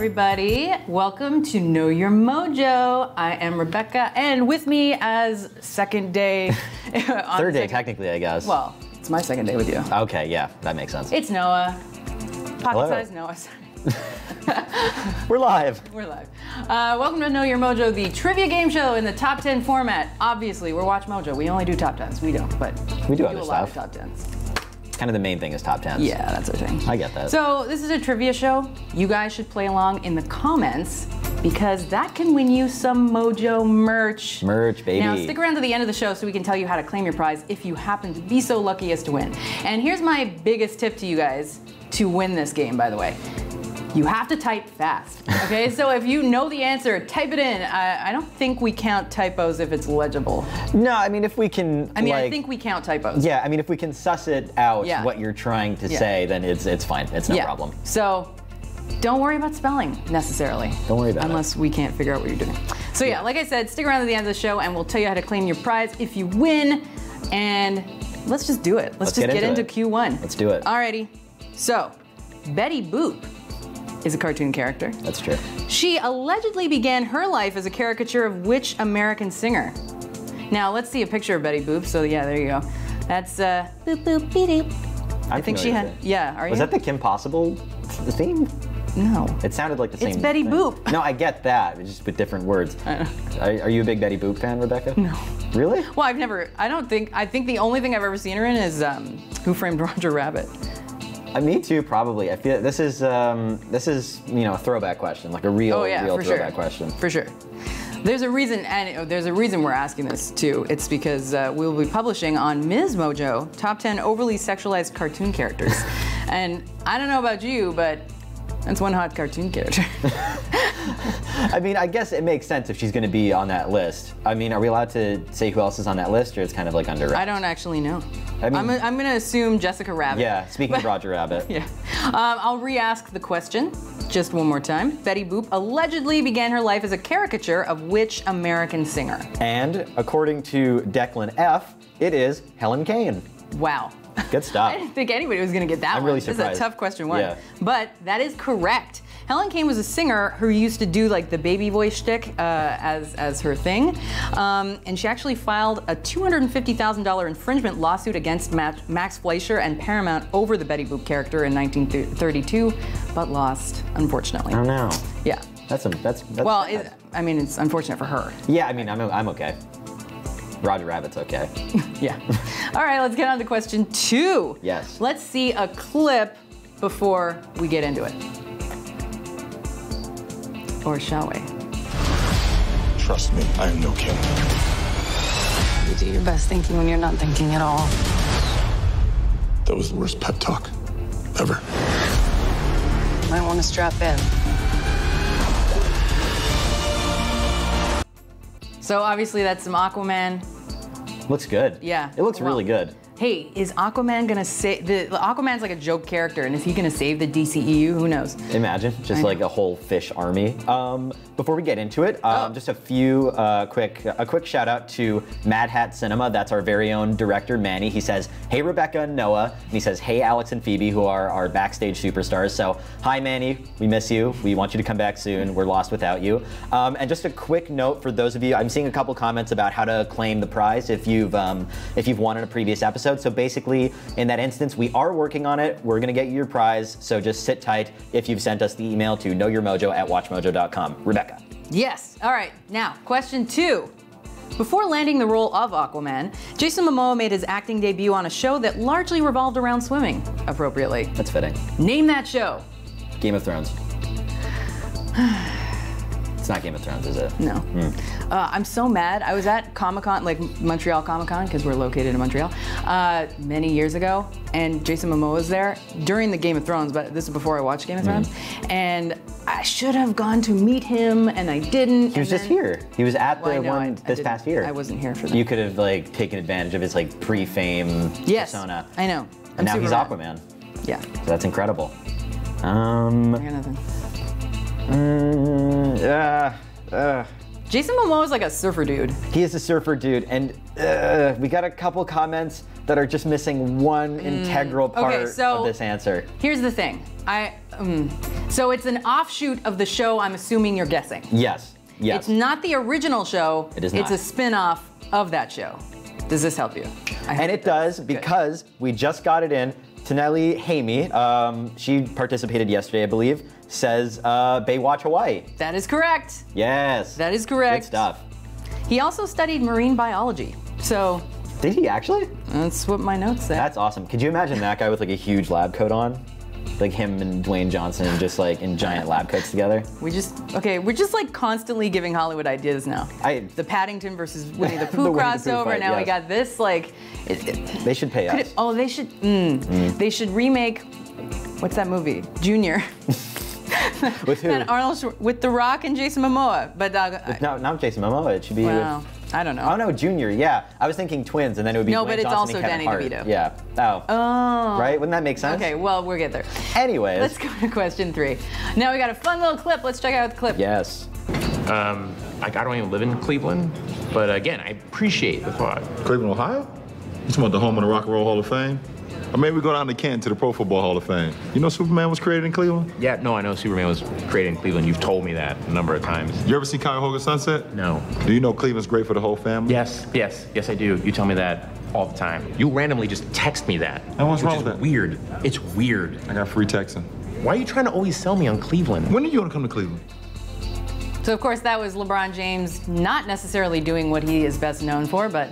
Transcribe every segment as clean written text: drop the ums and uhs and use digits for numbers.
everybody. Welcome to Know Your Mojo. I am Rebecca, and with me as second day. Third day, technically, I guess. Well, it's my second day with you. Okay, yeah, that makes sense. It's Noah. Pocket-sized Noah. We're live. We're live. Welcome to Know Your Mojo, the trivia game show in the top 10 format. Obviously, we're WatchMojo. We only do top 10s. We don't, but we do other a lot of stuff. top 10s. Kind of the main thing is top 10s. Yeah, that's our thing. I get that. So this is a trivia show. You guys should play along in the comments because that can win you some Mojo merch. Merch, baby. Now stick around to the end of the show so we can tell you how to claim your prize if you happen to be so lucky as to win. And here's my biggest tip to you guys to win this game, by the way. You have to type fast, okay? So if you know the answer, type it in. I don't think we count typos if it's legible. No, I mean, if we can, I think we count typos. Yeah, I mean, if we can suss it out what you're trying to say, then it's fine. It's no problem. So don't worry about spelling, necessarily. Don't worry about it. Unless we can't figure out what you're doing. So yeah, like I said, stick around to the end of the show and we'll tell you how to claim your prize if you win. And let's just do it. Let's just get into Q1. Let's do it. Alrighty. So, Betty Boop is a cartoon character. That's true. She allegedly began her life as a caricature of which American singer? Now, let's see a picture of Betty Boop. So yeah, there you go. That's boop boop beep doop. I think she had, are you? Was that the Kim Possible theme? No. It sounded like the same It's Betty thing. Boop. No, I get that, just with different words. I know. Are you a big Betty Boop fan, Rebecca? No. Really? Well, I think the only thing I've ever seen her in is Who Framed Roger Rabbit. Me too, probably. I feel this is a throwback question, like a real throwback question. For sure. There's a reason, and there's a reason we're asking this too. It's because we'll be publishing on Ms. Mojo top 10 overly sexualized cartoon characters, and I don't know about you, but that's one hot cartoon character. I mean, I guess it makes sense if she's going to be on that list. I mean, are we allowed to say who else is on that list, or it's kind of like under wraps? I don't actually know. I mean, I'm going to assume Jessica Rabbit. Yeah, speaking of Roger Rabbit. Yeah. I'll re-ask the question just one more time. Betty Boop allegedly began her life as a caricature of which American singer? And according to Declan F., it is Helen Kane. Wow. Good stuff. I didn't think anybody was going to get that one. I'm really surprised. This is a tough question one. Yeah. But that is correct. Helen Kane was a singer who used to do like the baby voice shtick as her thing. And she actually filed a $250,000 infringement lawsuit against Max Fleischer and Paramount over the Betty Boop character in 1932, but lost, unfortunately. Oh no. Yeah. That's well, I mean, it's unfortunate for her. Yeah, I mean, I'm okay. Roger Rabbit's okay. Yeah. All right, let's get on to question 2. Yes. Let's see a clip before we get into it. Or shall we? Trust me, I am no king. You do your best thinking when you're not thinking at all. That was the worst pep talk ever. Might want to strap in. So obviously that's some Aquaman. Looks good. Yeah. It looks really good. Hey, is Aquaman gonna save the Aquaman's like a joke character, and is he gonna save the DCEU? Who knows? Imagine just like a whole fish army. Before we get into it, just a few quick shout out to Mad Hat Cinema. That's our very own director, Manny. He says, "Hey Rebecca and Noah," and he says, "Hey Alex and Phoebe," who are our backstage superstars. So hi Manny, we miss you. We want you to come back soon. We're lost without you. And just a quick note for those of you, I'm seeing a couple comments about how to claim the prize if you've won in a previous episode. So basically, in that instance, we are working on it. We're gonna get you your prize, so just sit tight if you've sent us the email to knowyourmojo@watchmojo.com. Rebecca. Yes. All right. Now, question 2. Before landing the role of Aquaman, Jason Momoa made his acting debut on a show that largely revolved around swimming, appropriately. That's fitting. Name that show. Game of Thrones. It's not Game of Thrones, is it? No. I'm so mad. I was at Comic-Con, like Montreal Comic-Con, because we're located in Montreal, many years ago, and Jason Momoa was there during the Game of Thrones, but this is before I watched Game of Thrones, and I should have gone to meet him, and I didn't. He was just here. He was at the one this I past year. I wasn't here for that. You could have like taken advantage of his like pre-fame persona. I know. And now he's Aquaman. Yeah. So that's incredible. I got nothing. Jason Momoa is like a surfer dude. He is a surfer dude, and we got a couple comments that are just missing one integral part of this answer. Here's the thing. So it's an offshoot of the show, I'm assuming you're guessing. Yes. Yes. It's not the original show. It is not. It's a spin-off of that show. Does this help you? And it does, because we just got it in. Tanelli Hamey, she participated yesterday, I believe, says Baywatch Hawaii. That is correct. Yes. That is correct. Good stuff. He also studied marine biology. So Did he actually? that's what my notes say. That's awesome. Could you imagine that guy with like a huge lab coat on? Like him and Dwayne Johnson just like in giant lab coats together. We're just like constantly giving Hollywood ideas now. The Paddington versus Winnie the Pooh The Winnie the Pooh crossover. fight, Now we yes. got this. Like, They should pay us. they should. They should remake. What's that movie? Junior. With who? And with The Rock and Jason Momoa. But No, not Jason Momoa. It should be well, with... I don't know. Oh no, Junior. Yeah, I was thinking twins, and then it would be No, Dwayne but it's Johnson also and Kevin Danny Hart. DeVito. Yeah. Oh. Right? Wouldn't that make sense? Okay, well, we'll get there. Anyways. Let's go to question 3. Now we got a fun little clip. Let's check out the clip. Yes. I don't even live in Cleveland, but again, I appreciate the thought. Cleveland, Ohio? You talking about the home of the Rock and Roll Hall of Fame? Or maybe we go down to Canton to the Pro Football Hall of Fame. You know Superman was created in Cleveland? Yeah, no, I know Superman was created in Cleveland. You've told me that a number of times. You ever see Cuyahoga Hogan's Sunset? No. Do you know Cleveland's great for the whole family? Yes, I do. You tell me that all the time. You randomly just text me that. And what's which wrong is with that? Weird. It's weird. I got free texting. Why are you trying to always sell me on Cleveland? When are you gonna come to Cleveland? So of course that was LeBron James not necessarily doing what he is best known for, but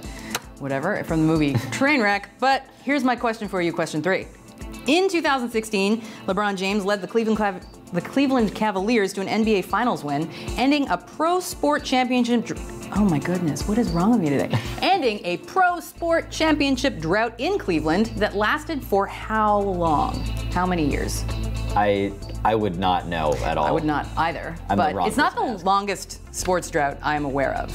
whatever, from the movie Trainwreck. But here's my question for you, question 3. In 2016, LeBron James led the Cleveland Cavaliers to an NBA Finals win, ending a pro sport championship. Oh my goodness, what is wrong with me today? Ending a pro sport championship drought in Cleveland that lasted for how long? How many years? I would not know at all. I would not either. I'm the but wrong it's not the person to ask. longest sports drought I am aware of.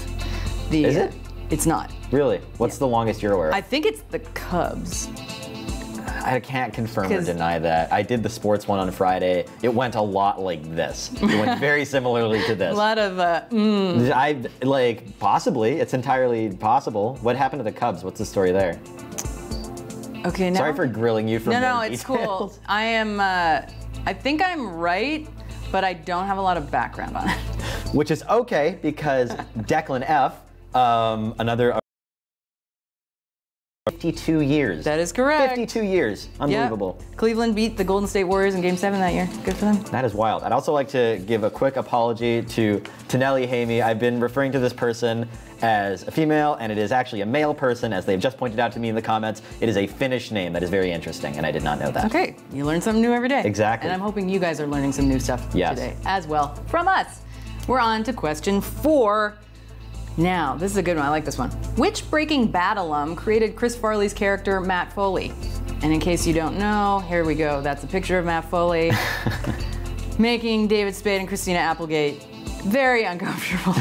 Is it? It's not. Really? What's the longest you're aware of? I think it's the Cubs. I can't confirm or 'Cause- deny that. I did the sports one on Friday. It went a lot like this. It went very similarly to this. A lot of I like possibly. It's entirely possible. What happened to the Cubs? What's the story there? Okay, now. Sorry for grilling you for No, more no, it's cool. details. I am. I think I'm right, but I don't have a lot of background on it. Which is okay because Declan F, another 52 years. That is correct. 52 years. Unbelievable. Yep. Cleveland beat the Golden State Warriors in Game 7 that year. Good for them. That is wild. I'd also like to give a quick apology to Tanelli Hamey. I've been referring to this person as a female, and it is actually a male person, as they've just pointed out to me in the comments. It is a Finnish name. That is very interesting, and I did not know that. Okay, you learn something new every day. Exactly. And I'm hoping you guys are learning some new stuff Yes. today as well from us. We're on to question 4. Now, this is a good one. I like this one. Which Breaking Bad alum created Chris Farley's character, Matt Foley? And in case you don't know, here we go. That's a picture of Matt Foley making David Spade and Christina Applegate very uncomfortable.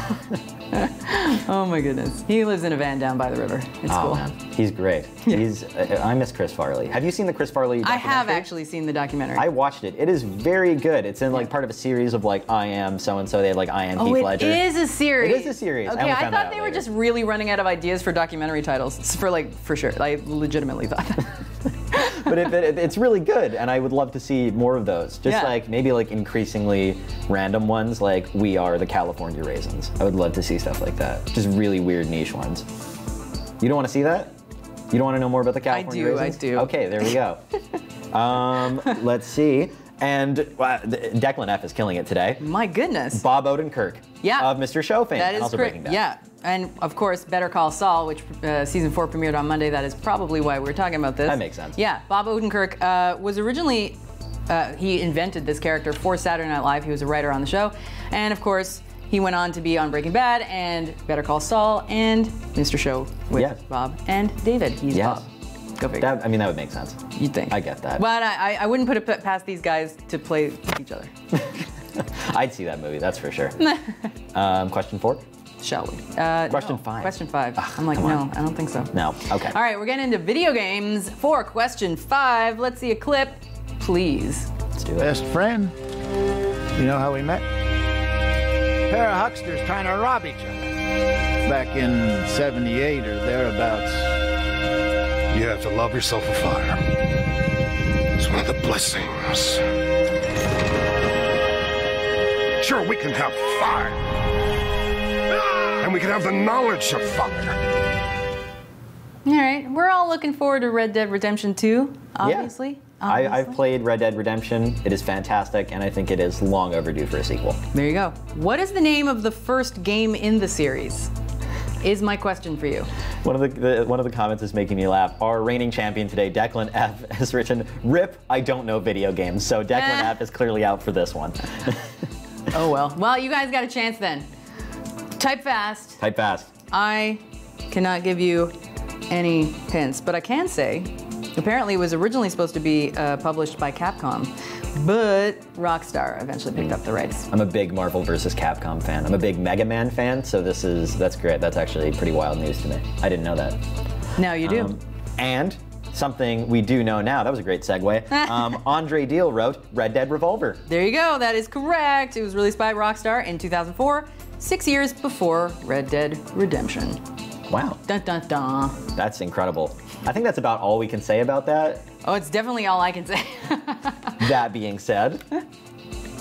Oh my goodness. He lives in a van down by the river. It's Oh cool. man, he's great. I miss Chris Farley. Have you seen the Chris Farley I documentary? have actually seen the documentary. I watched it. It is very good. It's in like part of a series of like I Am So-and-so. They had like I Am Heath Ledger. It is a series. It is a series. I Okay, only I found that thought out they were later. just really running out of ideas for documentary titles. For sure. I legitimately thought that. But it's really good, and I would love to see more of those. Just Yeah. like maybe like increasingly random ones, like We Are the California Raisins. I would love to see stuff like that. Just really weird niche ones. You don't want to see that? You don't want to know more about the California do, Raisins? I do. Okay, there we go. Let's see. And Declan F is killing it today. My goodness. Bob Odenkirk of Mr. Show fame, That and is also correct. Breaking Bad. Yeah. And of course, Better Call Saul, which season 4 premiered on Monday. That is probably why we're talking about this. That makes sense. Yeah. Bob Odenkirk was originally, he invented this character for Saturday Night Live. He was a writer on the show. And of course, he went on to be on Breaking Bad and Better Call Saul and Mr. Show with Bob and David. He's Bob. Go figure. That would make sense. You'd think. I get that. But I wouldn't put it past these guys to play with each other. I'd see that movie, that's for sure. Question 4? Shall we? Question 5. Question 5. I'm like, come no, on. I don't think so. No, okay. All right, we're getting into video games for question 5. Let's see a clip, please. Let's do it. Best friend. You know how we met? A pair of hucksters trying to rob each other. Back in 78 or thereabouts. You have to love yourself a fire. It's one of the blessings Sure, we can have fire. And we can have the knowledge of fire. All right, we're all looking forward to Red Dead Redemption 2, obviously. Yeah. I've played Red Dead Redemption. It is fantastic, and I think it is long overdue for a sequel. There you go. What is the name of the first game in the series? Is my question for you. One of the comments is making me laugh. Our reigning champion today, Declan F, has written, "Rip, I don't know video games." So Declan F is clearly out for this one. Oh well. Well, you guys got a chance then. Type fast. Type fast. I cannot give you any hints, but I can say, apparently it was originally supposed to be published by Capcom, but Rockstar eventually picked up the rights. I'm a big Marvel vs. Capcom fan. I'm a big Mega Man fan, so that's great. That's actually pretty wild news to me. I didn't know that. Now you do. And something we do know now, that was a great segue. Andre Deal wrote Red Dead Revolver. There you go, that is correct. It was released by Rockstar in 2004, 6 years before Red Dead Redemption. Wow. Dun dun dun. That's incredible. I think that's about all we can say about that. Oh, it's definitely all I can say. That being said,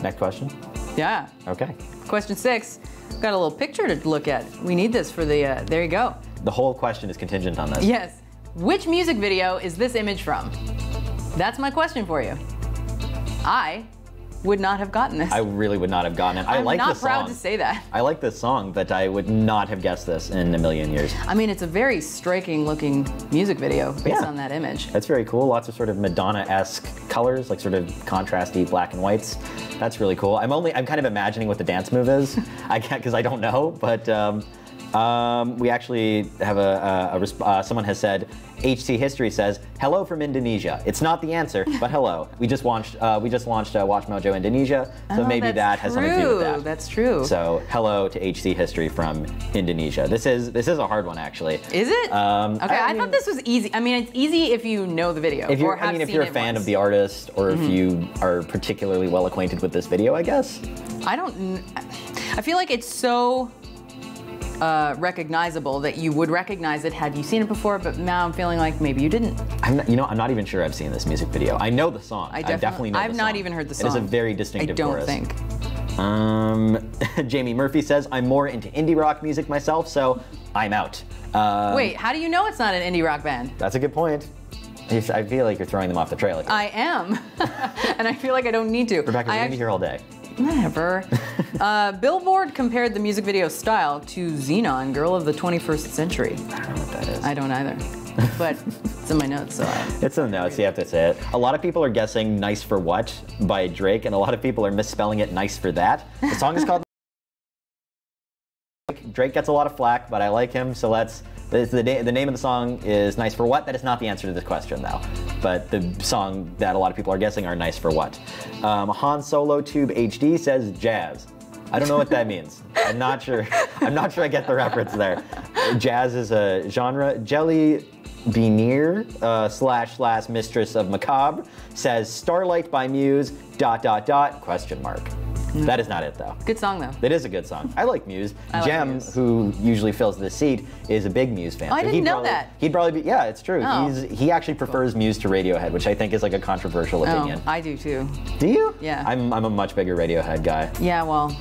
next question. Yeah. Okay. Question 6. Got a little picture to look at. We need this for the, there you go. The whole question is contingent on this. Yes. Which music video is this image from? That's my question for you. I would not have gotten this. I really would not have gotten it. I I'm like not this song. proud to say that. I like this song, but I would not have guessed this in a million years. I mean, it's a very striking looking music video based on that image. That's very cool. Lots of sort of Madonna-esque colors, like sort of contrasty black and whites. That's really cool. I'm kind of imagining what the dance move is. I can't, because I don't know, but we actually have someone has said, HC History says, "Hello from Indonesia." It's not the answer, but hello. We just launched WatchMojo Indonesia, so maybe that has something to do with that. That's true. So hello to HC History from Indonesia. This is a hard one, actually. Is it? Okay, I thought this was easy. I mean, it's easy if you know the video. If you're a fan of the artist, or if you are particularly well acquainted with this video, I guess. I feel like it's so recognizable that you would recognize it had you seen it before, but now I'm feeling like maybe you didn't. I'm not even sure I've seen this music video. I know the song. I definitely know the song. I've not even heard the song. It is a very distinctive chorus. I don't think. Jamie Murphy says, "I'm more into indie rock music myself, so I'm out." Wait, how do you know it's not an indie rock band? That's a good point. I feel like you're throwing them off the trail. I am, and I feel like I don't need to. Rebecca, we're gonna be here all day. Whatever. Billboard compared the music video style to Xenon, Girl of the 21st Century. I don't know what that is. I don't either, but it's in my notes, so It's in the notes, you have to say it. A lot of people are guessing Nice for What by Drake, and a lot of people are misspelling it Nice for That. The song is called Drake gets a lot of flack, but I like him, so the name of the song is Nice for What. That is not the answer to this question, though. But the song that a lot of people are guessing are Nice for What. Han Solo Tube HD says jazz. I don't know what that means. I'm not sure I get the reference there. Jazz is a genre. Jelly Beanier / Mistress of Macabre says Starlight by Muse ... question mark. That is not it, though. Good song, though. It is a good song. I like Muse. Jem, Muse. Who usually fills this seat, is a big Muse fan. Oh, I didn't know that. He'd probably be, yeah, it's true. Oh. He actually prefers Muse to Radiohead, which I think is like a controversial opinion. I do, too. Do you? Yeah. I'm a much bigger Radiohead guy. Yeah, well,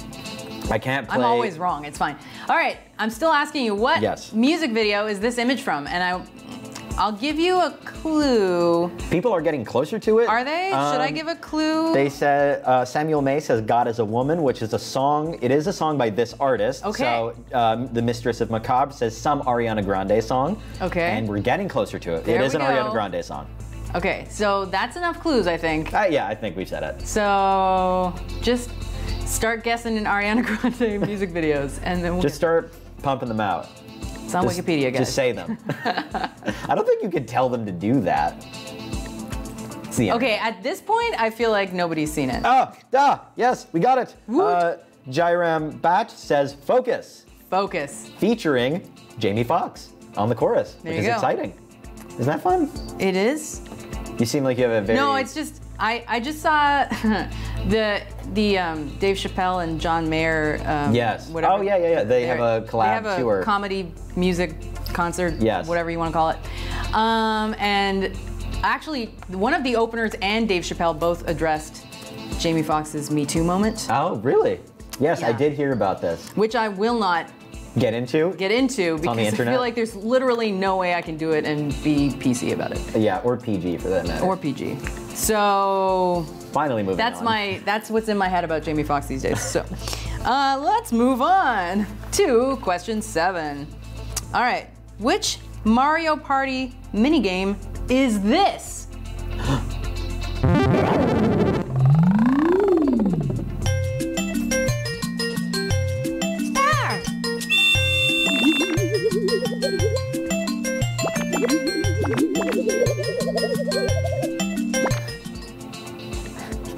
I can't play. I'm always wrong. It's fine. All right, I'm still asking you, what music video is this image from? And I'll give you a clue. People are getting closer to it. Are they? Should I give a clue? They said, Samuel May says God is a Woman, which is a song. It is a song by this artist. Okay. So the Mistress of Macabre says some Ariana Grande song. Okay. And we're getting closer to it. There it is we an go. Ariana Grande song. Okay, so that's enough clues, I think. Yeah, I think we've said it. So just start guessing in Ariana Grande music videos, and then we'll just start pumping them out. It's on Wikipedia, guys. Just say them. I don't think you can tell them to do that. It's the end. Okay, at this point, I feel like nobody's seen it. Yes, we got it. Jairam Bat says Focus. Focus. Featuring Jamie Foxx on the chorus, which is exciting. Isn't that fun? It is. You seem like you have a very... No, it's just, I just saw the Dave Chappelle and John Mayer. Yes. Whatever. Oh, yeah. They have a collab tour. They have tour. a comedy music concert, yes. Whatever you want to call it. And actually, one of the openers and Dave Chappelle both addressed Jamie Foxx's Me Too moment. Oh, really? Yes, I Yeah. did hear about this. which I will not Get into? get into on the because I internet? feel like there's literally no way I can do it and be PC about it. Yeah, or PG for that matter. Or PG. So Finally moving on. that's what's in my head about Jamie Foxx these days. So let's move on to question 7. All right, which Mario Party minigame is this?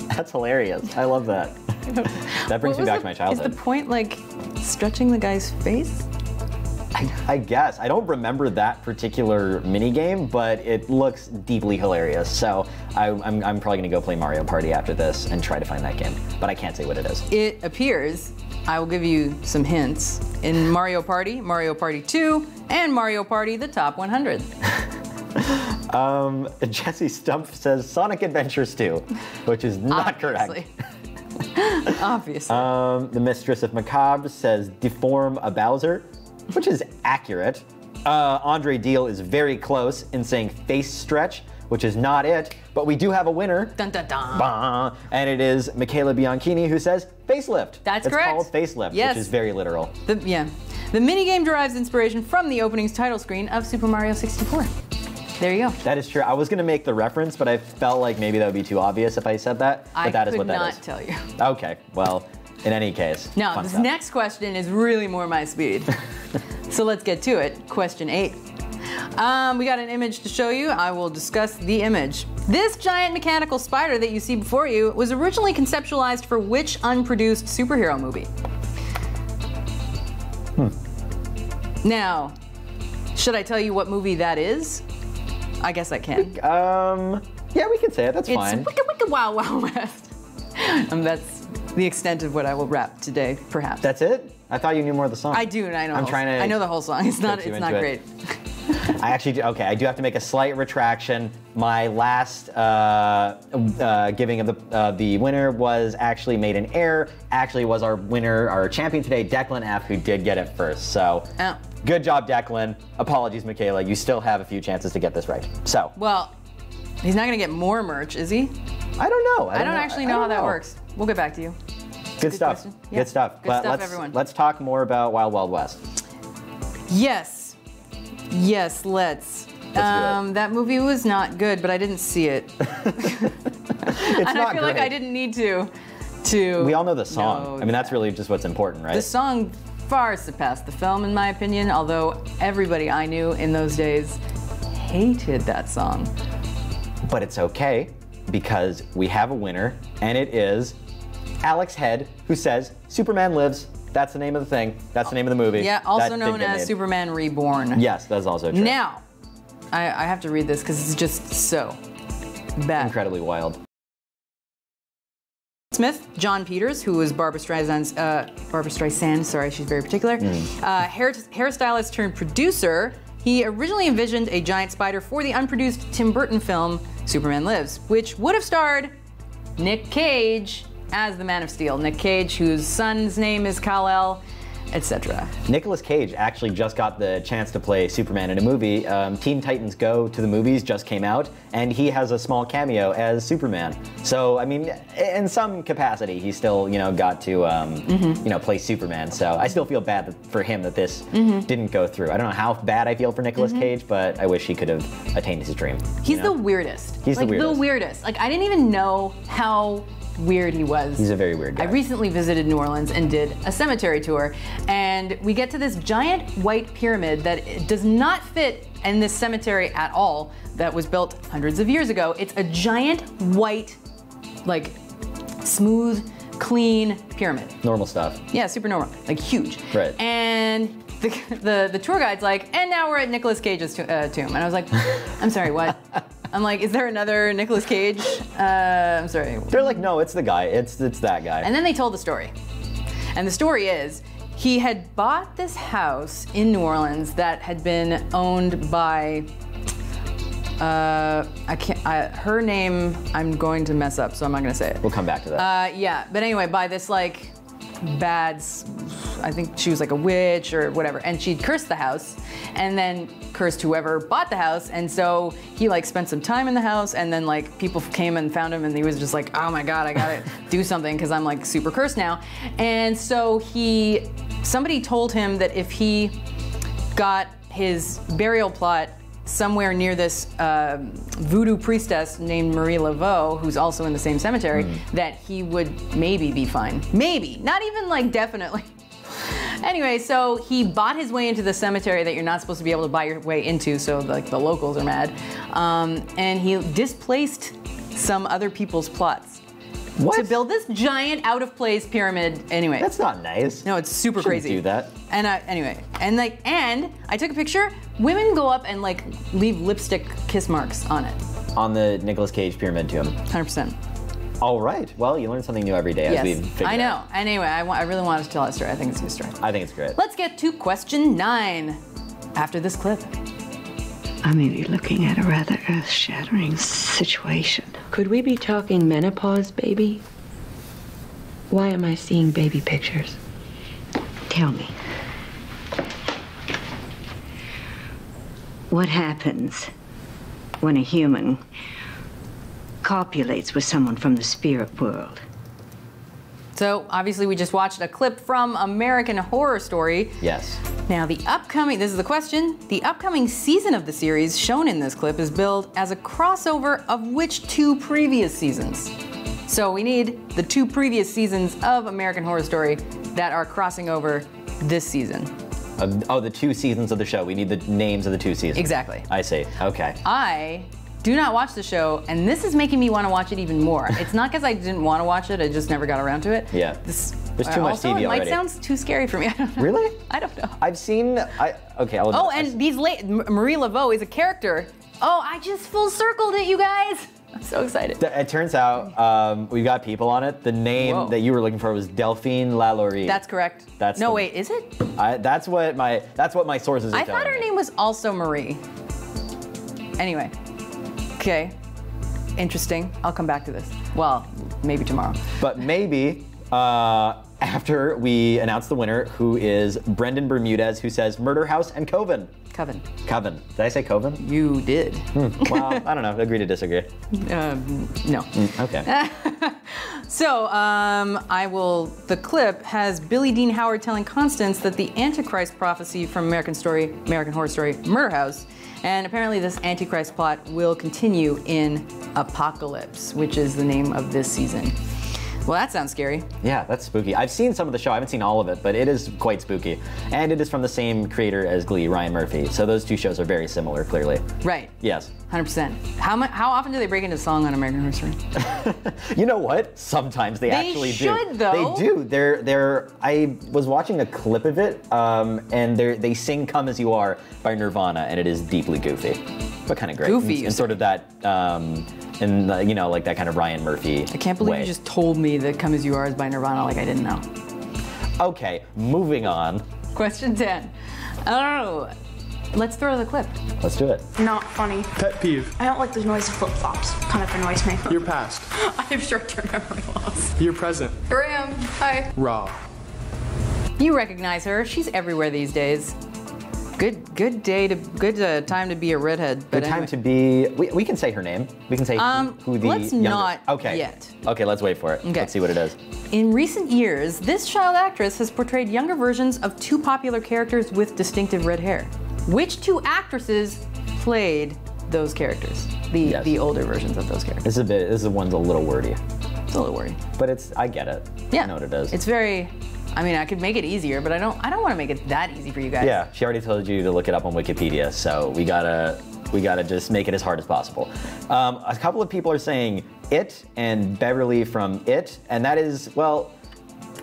That's hilarious. I love that. That brings me back to my childhood. Is the point like stretching the guy's face? I guess. I don't remember that particular minigame, but it looks deeply hilarious. So I'm probably gonna go play Mario Party after this and try to find that game. But I can't say what it is. It appears, I will give you some hints, in Mario Party, Mario Party 2, and Mario Party The Top 100. Jesse Stump says Sonic Adventures 2, which is not correct. Obviously. The Mistress of Macabre says Deform a Bowser, which is accurate. Andre Deal is very close in saying Face Stretch, which is not it, but we do have a winner. Dun, dun, dun. Bah, and it is Michaela Bianchini who says Facelift. That's it's correct. It's called Facelift, Yes. which is very literal. The minigame derives inspiration from the opening's title screen of Super Mario 64. There you go. That is true. I was gonna make the reference, but I felt like maybe that would be too obvious if I said that. But that is what that is. I could not tell you. Okay, well, in any case. Now, fun this stuff. next question is really more my speed. So let's get to it. Question 8. We got an image to show you. I will discuss the image. This giant mechanical spider that you see before you was originally conceptualized for which unproduced superhero movie? Now, should I tell you what movie that is? I guess I can. Yeah, we can say it. That's fine. It's Wicked Wicked Wild Wild West. That's the extent of what I will rap today, perhaps. That's it? I thought you knew more of the song. I do, and I know. I'm trying to. I know the whole song. It's not. coax you It's not into great. it. I actually do. Okay, I do have to make a slight retraction. My last giving of the winner was actually made in error. Actually, was our winner, our champion today, Declan F, who did get it first. So, good job, Declan. Apologies, Michaela. You still have a few chances to get this right. So. Well, he's not gonna get more merch, is he? I don't know. I don't actually know how that works. We'll get back to you. Good stuff. question. Yeah. Good stuff. Good But stuff, let's, everyone. Let's talk more about Wild Wild West. Yes. Yes, let's. do it. That movie was not good, but I didn't see it. It's And not I feel like great. I didn't need to. We all know the song. know I mean, that's that. really just what's important, right? The song far surpassed the film, in my opinion, although everybody I knew in those days hated that song. But it's okay, because we have a winner, and it is Alex Head, who says, Superman Lives. That's the name of the thing. That's the name of the movie. Yeah, also That did known get as made. Superman Reborn. Yes, that's also true. Now, I have to read this because it's just so bad. Incredibly wild. Smith, John Peters, who was Barbara Streisand, sorry, she's very particular, hairstylist turned producer. He originally envisioned a giant spider for the unproduced Tim Burton film Superman Lives, which would have starred Nick Cage as the Man of Steel. Nick Cage, whose son's name is Kal-El, etc. Nicolas Cage actually just got the chance to play Superman in a movie. Teen Titans Go to the movies just came out, and he has a small cameo as Superman. So, I mean, in some capacity, he still, got to, play Superman. So I still feel bad for him that this didn't go through. I don't know how bad I feel for Nicolas Cage, but I wish he could have attained his dream. He's the weirdest. He's like the weirdest. Like, I didn't even know how weird he was. He's a very weird guy. I recently visited New Orleans and did a cemetery tour, and we get to this giant white pyramid that does not fit in this cemetery at all, that was built hundreds of years ago. It's a giant white, like, smooth, clean pyramid. Normal stuff. Yeah, super normal, like huge. Right. And the tour guide's like, and now we're at Nicolas Cage's tomb. And I was like, I'm sorry, what? I'm like, is there another Nicolas Cage? I'm sorry. They're like, no, it's the guy. It's that guy. And then they told the story. And the story is, he had bought this house in New Orleans that had been owned by, her name I'm going to mess up, so I'm not gonna say it. We'll come back to that. Yeah, but anyway, by this like bad, I think she was like a witch or whatever, and she'd cursed the house and then cursed whoever bought the house, and so he like spent some time in the house, and then like people came and found him, and he was just like, oh my god, I gotta do something because I'm like super cursed now. And so somebody told him that if he got his burial plot somewhere near this voodoo priestess named Marie Laveau, who's also in the same cemetery, that he would maybe be fine. Maybe, not even like definitely. Anyway, so he bought his way into the cemetery that you're not supposed to be able to buy your way into, so like the locals are mad. And he displaced some other people's plots. What? To build this giant out-of-place pyramid. Anyway. That's not nice. No, it's super Shouldn't crazy. do that. And anyway, and I took a picture. Women go up and like leave lipstick kiss marks on it. On the Nicolas Cage pyramid tomb. 100%. All right. Well, you learn something new every day as we figure I know. out. Anyway, I really wanted to tell that story. I think it's a good story. I think it's great. Let's get to question 9 after this clip. I may be looking at a rather earth-shattering situation. Could we be talking menopause, baby? Why am I seeing baby pictures? Tell me. What happens when a human copulates with someone from the spirit world? So obviously we just watched a clip from American Horror Story. Yes. Now this is the question, the upcoming season of the series shown in this clip is billed as a crossover of which 2 previous seasons? So we need the 2 previous seasons of American Horror Story that are crossing over this season. The 2 seasons of the show. We need the names of the 2 seasons. Exactly. I see. Okay. I do not watch the show, and this is making me want to watch it even more. It's not because I didn't want to watch it, I just never got around to it. Yeah. There's too much TV already. Also, it might sound too scary for me. I don't know. Really? I don't know. I've seen, okay, I'll Oh, and Marie Laveau is a character. Oh, I just full circled it, you guys. I'm so excited. It turns out we've got people on it. The name that you were looking for was Delphine Lalaurie. That's correct. Wait, is it? That's what my sources are telling me. I thought her name was also Marie. Anyway, okay, interesting. I'll come back to this. Well, maybe tomorrow. But maybe after we announce the winner, who is Brendan Bermudez, who says Murder House and Coven. Coven. Did I say Coven? You did. Well, I don't know. Agree to disagree. No. Okay. So, the clip has Billy Dean Howard telling Constance that the Antichrist prophecy from American Horror Story, Murder House, and apparently this Antichrist plot will continue in Apocalypse, which is the name of this season. Well, that sounds scary. Yeah, that's spooky. I've seen some of the show. I haven't seen all of it, but it is quite spooky. And it is from the same creator as Glee, Ryan Murphy. So those 2 shows are very similar, clearly. Right. Yes. 100%. How often do they break into song on American Horror Story? You know what? Sometimes they actually do. They should, though. They do. I was watching a clip of it, and they sing "Come As You Are" by Nirvana, and it is deeply goofy, but kind of great. Goofy, and sort of that. Like that kind of Ryan Murphy. I can't believe you just told me that "Come As You Are" is by Nirvana, like I didn't know. Okay, moving on. Question 10. Oh, let's throw the clip. Let's do it. Not funny. Pet peeve. I don't like the noise of flip-flops. Kind of annoys me. Your past. I have short-term memory loss. Your present. Here I am. Hi. Raw. You recognize her. She's everywhere these days. Good time to be a redhead. But good time to be. We can say her name. We can say who the let's younger. not okay. yet. Okay, let's wait for it. Okay. Let's see what it is. In recent years, this child actress has portrayed younger versions of 2 popular characters with distinctive red hair. Which 2 actresses played those characters? The older versions of those characters. This one's a little wordy. It's a little wordy. But I get it. Yeah. I know what it is. It's very. I mean, I could make it easier, but I don't want to make it that easy for you guys. Yeah, she already told you to look it up on Wikipedia, so we gotta just make it as hard as possible. A couple of people are saying It and Beverly from It, and that is, well,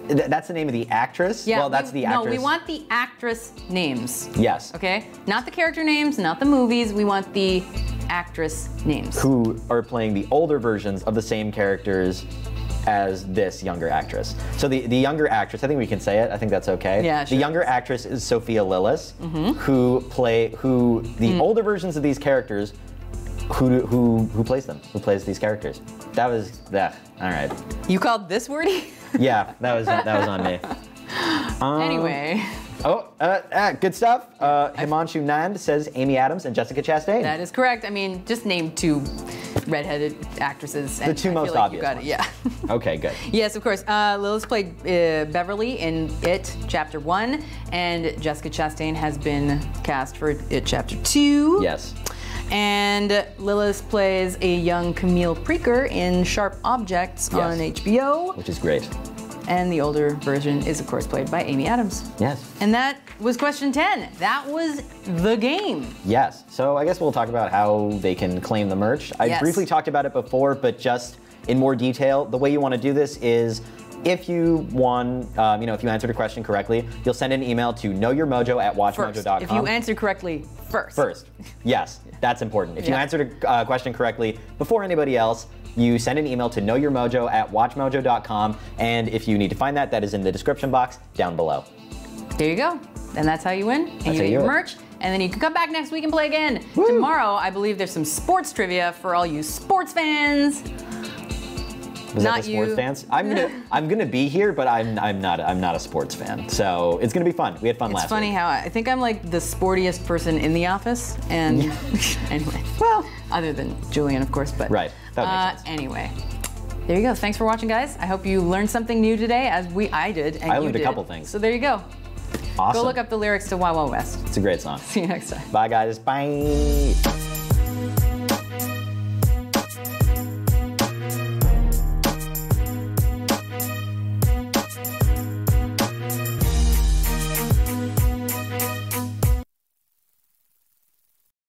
that's the name of the actress? Yeah, well, that's the actress. No, we want the actress names. Yes. Okay? Not the character names, not the movies, we want the actress names. Who are playing the older versions of the same characters as this younger actress. So the younger actress, I think we can say it, I think that's okay. Yeah, sure. The younger actress is Sophia Lillis, who the older versions of these characters, who plays them, who plays these characters. That was, all right. You called this wordy? Yeah, that was on me. Anyway. Good stuff. Himanshu Nand says Amy Adams and Jessica Chastain. That is correct. I mean, just name 2 redheaded actresses. The 2 most obvious you got ones. it. Yeah. Okay, good. Yes, of course. Lilith played Beverly in It Chapter 1, and Jessica Chastain has been cast for It Chapter 2. Yes. And Lilith plays a young Camille Preaker in Sharp Objects on HBO. Which is great. And the older version is, of course, played by Amy Adams. Yes. And that was question 10. That was the game. Yes. So I guess we'll talk about how they can claim the merch. I briefly talked about it before, but just in more detail, the way you want to do this is if you won, if you answered a question correctly, you'll send an email to knowyourmojo@watchmojo.com. If you answer correctly first. First. Yes, that's important. If you answered a question correctly before anybody else, you send an email to knowyourmojo@watchmojo.com, and if you need to find that, that is in the description box down below. There you go. And that's how you win. And you get your merch. And then you can come back next week and play again. Woo! Tomorrow, I believe there's some sports trivia for all you sports fans. Was that the sports fans? I'm gonna be here, but I'm not a sports fan. So it's gonna be fun. We had fun last week. It's funny how I think I'm like the sportiest person in the office, and anyway. Well, other than Julian, of course, but right. That makes sense. Anyway. There you go. Thanks for watching, guys. I hope you learned something new today, as I did, and I learned a couple things. So there you go. Awesome. Go look up the lyrics to Wild Wild West. It's a great song. See you next time. Bye, guys. Bye.